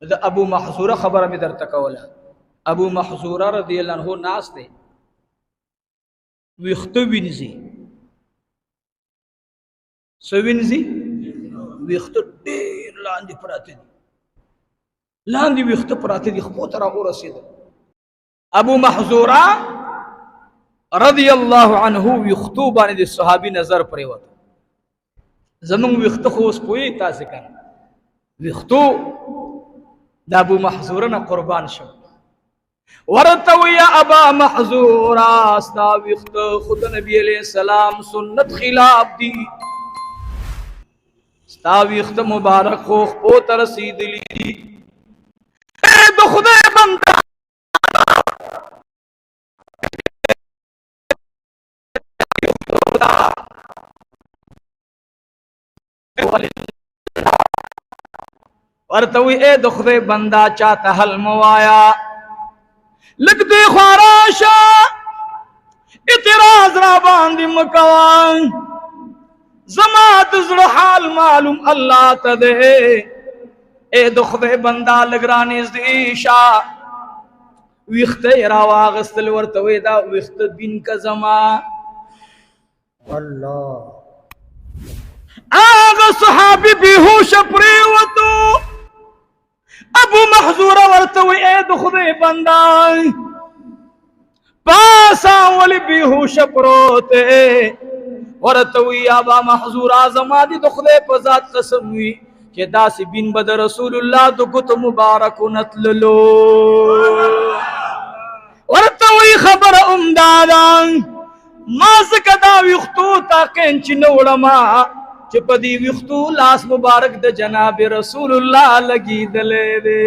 دا ابو محذوره خبر می در تکولا. ابو محذوره رضی اللہ عنہ ناس تے ویختو وینزی سوینزی ویختو دیر لاندی پراتی دی لاندی ویختو پراتی دی خبو ترا او رسید. ابو محذوره رضی اللہ عنہ ویختو بانی دی صحابی نظر پریوت زمان ویختو خوص پوئی تاسی کن ویختو دا ابو محذوره نا قربان شو ورتو یا ابا محذوره استا ویختو خود نبی علیہ السلام سنت خلاف دی استا ویختو مبارک خوخ پوت رسید لی دی اے دو خدا بندہ ورتوی اے دخدے بندہ چاہتا حل موایا لگ دے خواراشا اعتراض را باندی مکوان زمات زر حال معلوم اللہ تدے اے دخدے بندہ لگرانی زدیشا ویخت راواغستل ورتوی دا ویخت بین کا زمان اللہ آغا صحابی بیہوش پریوتو ابو محذوره ورتوی اے دخدے بندہ پاسا ولی بیہوش پروتے ورتوی ابا محذوره زمادی دخدے پزاد قسم ہوئی کہ داسی بین بد رسول اللہ دو گت مبارک نتللو ورتوی خبر امدادان مازک دا ویختو تاکین چی نوڑما چی پدی ویختو لاس مبارک دا جناب رسول اللہ لگی دلے دے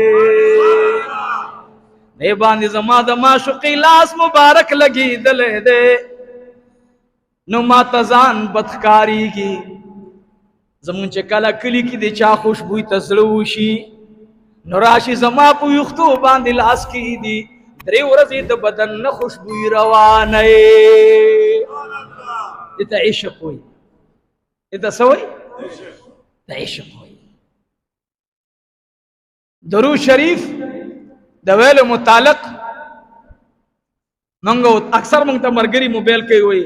دے باندی زمان دا معشوقی لاس مبارک لگی دلے دے نو ما تزان بدخکاری کی زمون چی کلا کلی کی دے چا خوشبوی تزلوشی نو راشی زمان پو ویختو باندی لاس کی دی دری ورزی دا بدن خوشبوی روانے دیتا عشق ہوئی دیتا سوئی دیتا عشق ہوئی. درود شریف دویل متعلق منگو اکثر منگتا مرگری موبیل کئی ہوئی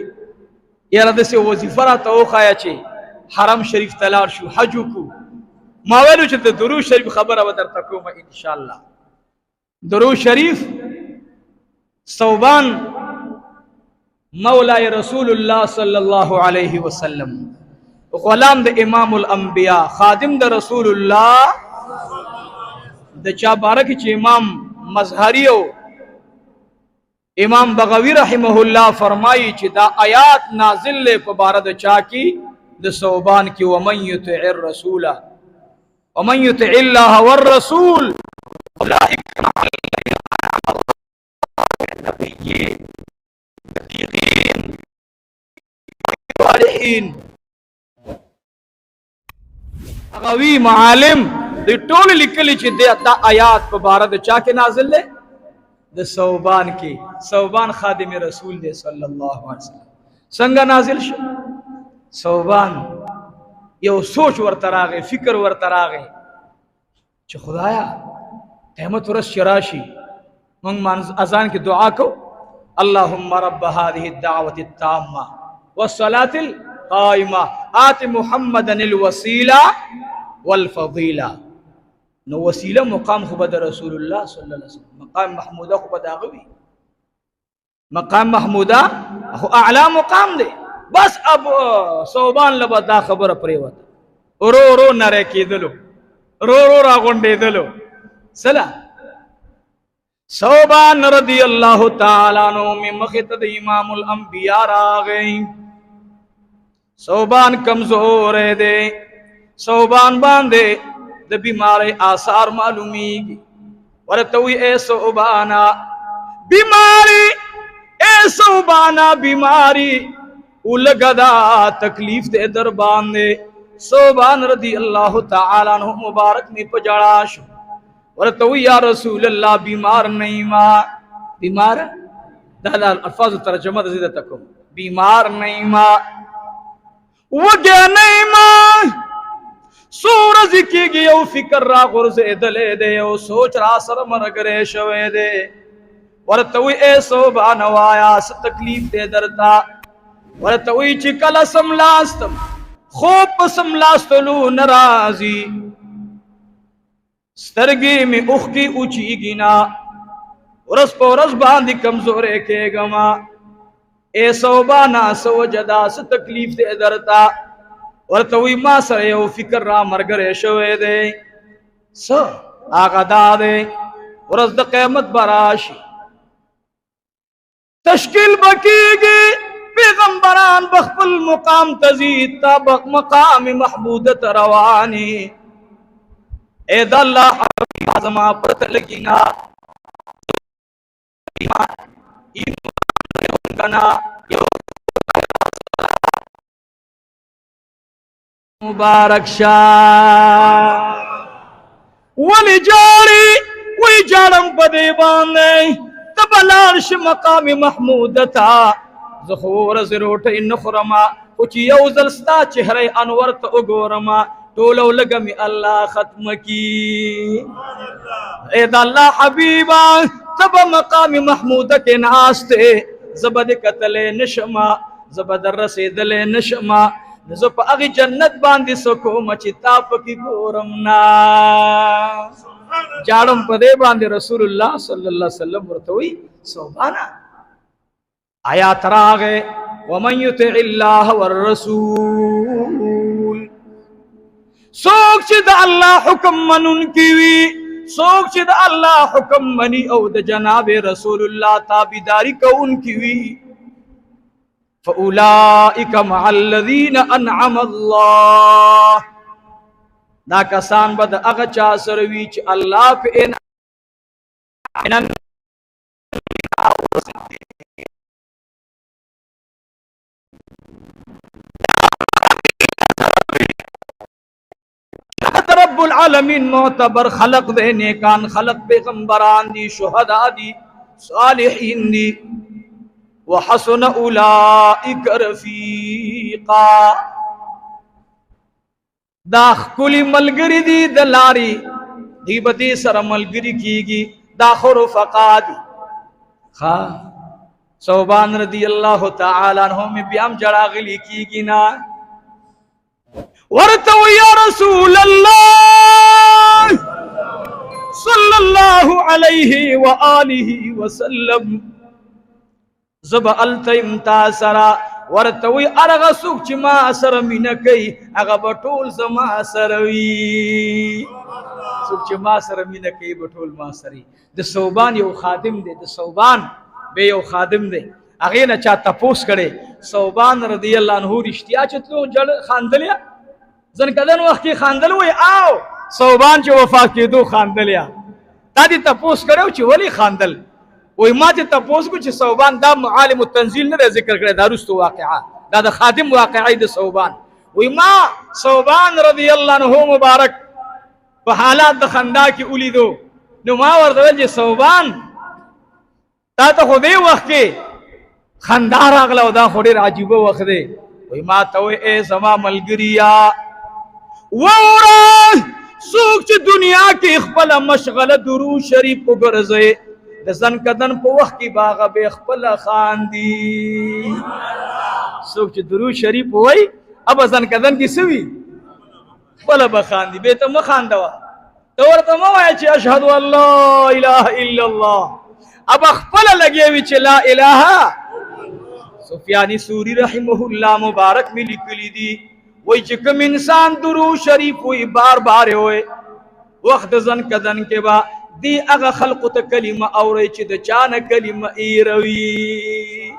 یارا دسی وظیفہ را تا اوخایا چی حرم شریف تلار شو حجو کو ماویلو چلتا درود شریف خبر ودر تکوما انشاءاللہ. درود شریف صوبان مولا رسول اللہ صلی اللہ علیہ وسلم غلام دا امام الانبیاء خادم دا رسول اللہ دا چا بارک چی امام مظہریو امام بغوی رحمہ اللہ فرمائی چی دا آیات نازل لے پبارد چا کی دا صوبان کی ومن یطع الرسول ومن یطع اللہ والرسول اولئک مع الذین انعم اللہ نبیین دقیقین صالحین. اغوی معالم دی ٹول لکلی چی دا آیات پبارد چا کے نازل لے دا صوبان کی صوبان خادم رسول دے صلی اللہ علیہ وسلم سنگا نازل شو صوبان یو سوچ ورطراغے فکر ورطراغے چی خدایا قیمت ورس شراشی منگ ازان کی دعا کو اللہم رب هذه الدعوة التامة والصلاة القائمة آت محمدا الوسیلہ والفضیلہ. نو وسیلہ مقام خبد رسول اللہ صلی اللہ علیہ وسلم مقام محمودہ خبد آغوی مقام محمودہ اعلی مقام دے بس اب صوبان لبا دا خبر پریوت رو رو نرے کی دلو رو رو راغنڈے دلو سلا صوبان رضی اللہ تعالیٰ عنہ میں مخطد امام الانبیاء را گئی. صوبان کمزور دے صوبان باندے دا بیمار آثار معلومی گی ورتوی اے صوبانا بیماری اے صوبانا بیماری اولگدا تکلیف دے در باندے. صوبان رضی اللہ تعالیٰ عنہ مبارک میں پجڑاش ورتوی یا رسول اللہ بیمار نہیں ماں بیمار دا الفاظ ترجمہ زیدہ تکو بیمار نہیں ماں وگیا نہیں ماں سورز کیږي یو فکر را غورځېدلی دی یو سوچ را سره مرګری شوی دی ورته وی اے صوبان وایا څه تکلیف دی درته ورته وی چې کله سملاستم خوب په سملاستلو نه راځي سترګې مې اوښکې اوچېږي نه ورځ په ورځ باندې کمزوری کېږم اے صوبانا څه وجه ده څه تکلیف دی درته ورته وی ما سره یو فکر را مرګری شوی دی څه هغه دا دی ورځ د قیامت به راشي تشکیل به کېږي پیغمبران بخپل مقام تزید تا مقام محمود ته رواني اے د الله حبیب زما پرته لګي نه مبارک شاه ولی جاری وی جارم پدی باندې تبلار ش مقام محمود تا زخور زروټ نخرما او چې یو ځل ستا چهره انور ته وګورما ټولو لګمي الله ختم کی اے د الله حبیبا تب مقام محمود کې ناشته زبد قتل نشما زبد رسیدل نشما زه په هغه جنت باندې سکوم چې تا پکې ګورم نا جاړم په دې باندې رسول الله صلی الله علیه وسلم ورته وی سبحان آیات راغه ومن یطع الله والرسول سوک چې د الله حکم منون کی وی سوک چې د الله حکم منی او د جناب رسول الله تابعداری کوون کی وی فاولئک مع الذین انعم الله دا کسان بد هغه چا سره وی چې الله په انعام رب العالمین معتبر خلق دے نیکان خلق پیغمبران دی شہداء دی صالحین دی وحسن اولئک رفیقا دا کلی ملگری دی دلاری غیبتی سر ملگری کیگی دا خرفقا دی خواہ صوبان رضی اللہ تعالی عنہ میں بیام جڑاغلی کیگی نا ورتو یا رسول اللہ صلی اللہ علیہ وآلہ وسلم زب التیم تاثرا ورتوی ارغا سوک چی ما اثر مینکی اغا بطول زما اثروی سوک چی ما اثر مینکی بطول ما اثری د صوبان یو خادم دے د صوبان بے یو خادم دے اغینا چا تپوس کرے صوبان رضی اللہ عنہ رشتیا چتلو جڑ خاندلیا زن کدن وقت کی خاندلوی آو صوبان چی وفاق کی دو خاندلیا تا دی تپوس کرو چی ولی خاندل وی ما تی تپوس کو چی صوبان دا معالم التنزیل نه ذکر کرے دا رستو واقعا دا دا خادم واقعی دا صوبان وی ما صوبان رضی اللہ عنہ مبارک پا حالات دا خندا کی اولی دو نو ما وردول جی صوبان تا تا خودی وقت کی خندار اغلا و دا خودی عجیب وقت دے وی ما توی اے زما ملگریا وورا سوک چی دنیا کی اخپل مشغل درو شریف کو گرزے دزن کدن پو وقت کی باغا بے اخپل خاندی سوک چی درو شریف ہوئی اب زن کدن کی سوی اخپل بخاندی بیتا مخاندوا دورتا مویا چی اشہدو اللہ الہ الا اللہ اب اخپل لگے وی چی لا الہ سفیانی سوری رحمہ اللہ مبارک میں لکلی دی وی چکم انسان درو شریف ہوئی بار بار ہوئے وقت زن کدن کے با دی اغا خلق تا کلمہ اوری چی دا چانا کلمہ ایروی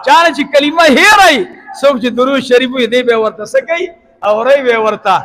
چانا چی کلمہ ہی رئی سوک چی درو شریف ہوئی دی بے ورطا سکی اوری بے ورطا